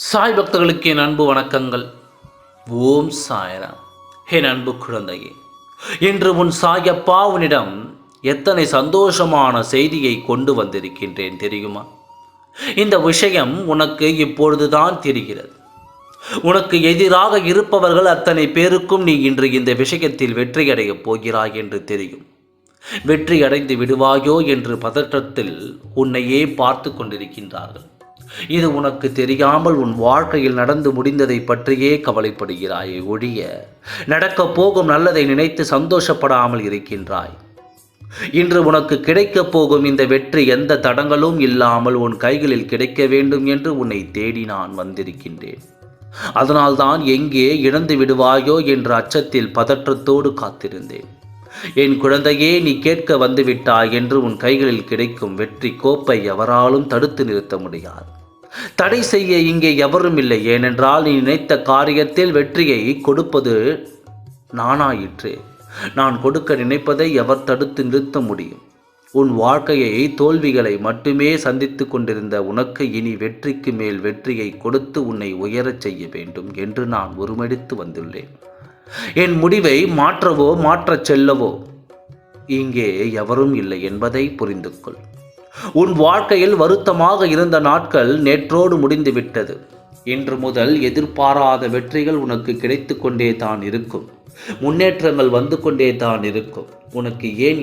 சாய் பக்தர்களுக்கு என் அன்பு வணக்கங்கள். ஓம் சாய்ராம். என் அன்பு குழந்தையே, இன்று உன் சாயப்பா உன்னிடம் எத்தனை சந்தோஷமான செய்தியை கொண்டு வந்திருக்கின்றேன் தெரியுமா? இந்த விஷயம் உனக்கு இப்பொழுதுதான் தெரிகிறது. உனக்கு எதிராக இருப்பவர்கள் அத்தனை பேருக்கும் நீ இன்று இந்த விஷயத்தில் வெற்றியடையப் போகிறாய் என்று தெரியும். வெற்றி அடைந்து விடுவாயோ என்று பதற்றத்தில் உன்னையே பார்த்து கொண்டிருக்கின்றார்கள். இது உனக்கு தெரியாமல் உன் வாழ்க்கையில் நடந்து முடிந்ததை பற்றியே கவலைப்படுகிறாயே ஒழிய நடக்கப் போகும் நல்லதை நினைத்து சந்தோஷப்படாமல் இருக்கின்றாய். இன்று உனக்கு கிடைக்கப் போகும் இந்த வெற்றி எந்த தடங்களும் இல்லாமல் உன் கைகளில் கிடைக்க வேண்டும் என்று உன்னை தேடி நான் வந்திருக்கின்றேன். அதனால்தான் எங்கே இழந்து விடுவாயோ என்ற அச்சத்தில் பதற்றத்தோடு காத்திருந்தேன். என் குழந்தையே, நீ கேட்க வந்துவிட்டாய் என்று உன் கைகளில் கிடைக்கும் வெற்றி கோப்பை எவராலும் தடுத்து நிறுத்த முடியாது. தடை செய்ய இங்கே எவரும் இல்லை. ஏனென்றால் நீ நினைத்த காரியத்தில் வெற்றியை கொடுப்பது நானாயிற்றே. நான் கொடுக்க நினைப்பதை எவர் தடுத்து நிறுத்த முடியும்? உன் வாழ்க்கையை தோல்விகளை மட்டுமே சந்தித்து கொண்டிருந்த உனக்கு இனி வெற்றிக்கு மேல் வெற்றியை கொடுத்து உன்னை உயரச் செய்ய வேண்டும் என்று நான் உருமெடுத்து வந்துள்ளேன். என் முடிவை மாற்றவோ மாற்றச் செல்லவோ இங்கே எவரும் இல்லை என்பதை புரிந்து கொள். உன் வாழ்க்கையில் வருத்தமாக இருந்த நாட்கள் நேற்றோடு முடிந்துவிட்டது. இன்று முதல் எதிர்பாராத வெற்றிகள் உனக்கு கிடைத்து கொண்டே தான் இருக்கும். முன்னேற்றங்கள் வந்து கொண்டே தான் இருக்கும். உனக்கு ஏன்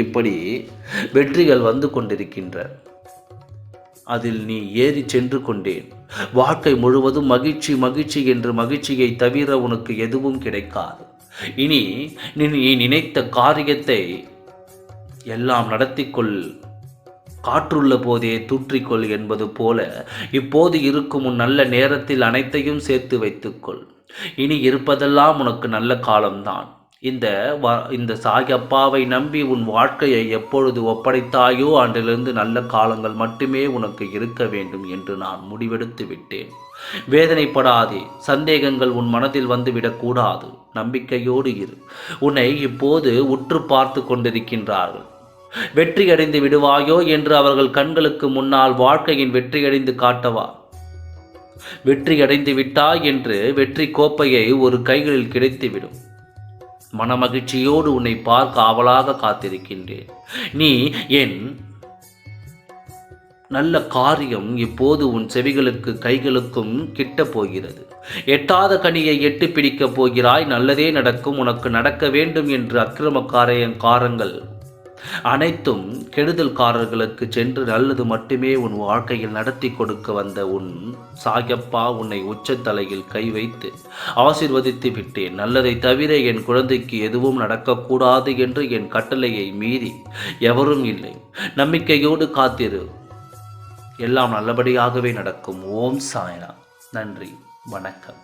இப்படி வெற்றிகள் வந்து கொண்டிருக்கின்ற அதில் நீ ஏறி சென்று கொண்டேன். வாழ்க்கை முழுவதும் மகிழ்ச்சி மகிழ்ச்சி என்று மகிழ்ச்சியை தவிர உனக்கு எதுவும் கிடைக்காது. இனி நீ நினைத்த காரியத்தை எல்லாம் நடத்திக்கொள். காற்றுள்ள போதே தூற்றிக்கொள் என்பது போல இப்போது இருக்கும் உன் நல்ல நேரத்தில் அனைத்தையும் சேர்த்து வைத்துக்கொள். இனி இருப்பதெல்லாம் உனக்கு நல்ல காலம்தான். இந்த சாயப்பாவை நம்பி உன் வாழ்க்கையை எப்பொழுது ஒப்படைத்தாயோ அன்றிலிருந்து நல்ல காலங்கள் மட்டுமே உனக்கு இருக்க வேண்டும் என்று நான் முடிவெடுத்து விட்டேன். வேதனைப்படாதே. சந்தேகங்கள் உன் மனதில் வந்துவிடக்கூடாது. நம்பிக்கையோடு இரு. உன்னை இப்போது உற்று பார்த்து கொண்டிருக்கின்றார்கள். வெற்றியடைந்து விடுவாயோ என்று அவர்கள் கண்களுக்கு முன்னால் வாழ்க்கையின் வெற்றியடைந்து காட்டவா? வெற்றியடைந்து விட்டாய் என்று வெற்றி கோப்பையை ஒரு கைகளில் கிடைத்துவிடும். மனமகிழ்ச்சியோடு உன்னை பார்க்க ஆவலாக காத்திருக்கின்றேன். நீ என் நல்ல காரியம் இப்போது உன் செவிகளுக்கு கைகளுக்கும் கிட்ட போகிறது. எட்டாத கனியை எட்டு பிடிக்கப் போகிறாய். நல்லதே நடக்கும். உனக்கு நடக்க வேண்டும் என்று அக்கிரமக்காரங்கள் அனைத்தும் கெடுதல்காரர்களுக்கு சென்று நல்லது மட்டுமே உன் வாழ்க்கையில் நடத்தி கொடுக்க வந்த உன் சாயப்பா உன்னை உச்சத்தலையில் கை வைத்து ஆசீர்வதித்து விட்டேன். நல்லதை தவிர என் குழந்தைக்கு எதுவும் நடக்கக்கூடாது என்று என் கட்டளையை மீறி எவரும் இல்லை. நம்பிக்கையோடு காத்திரு. எல்லாம் நல்லபடியாகவே நடக்கும். ஓம் சாய்ராம். நன்றி, வணக்கம்.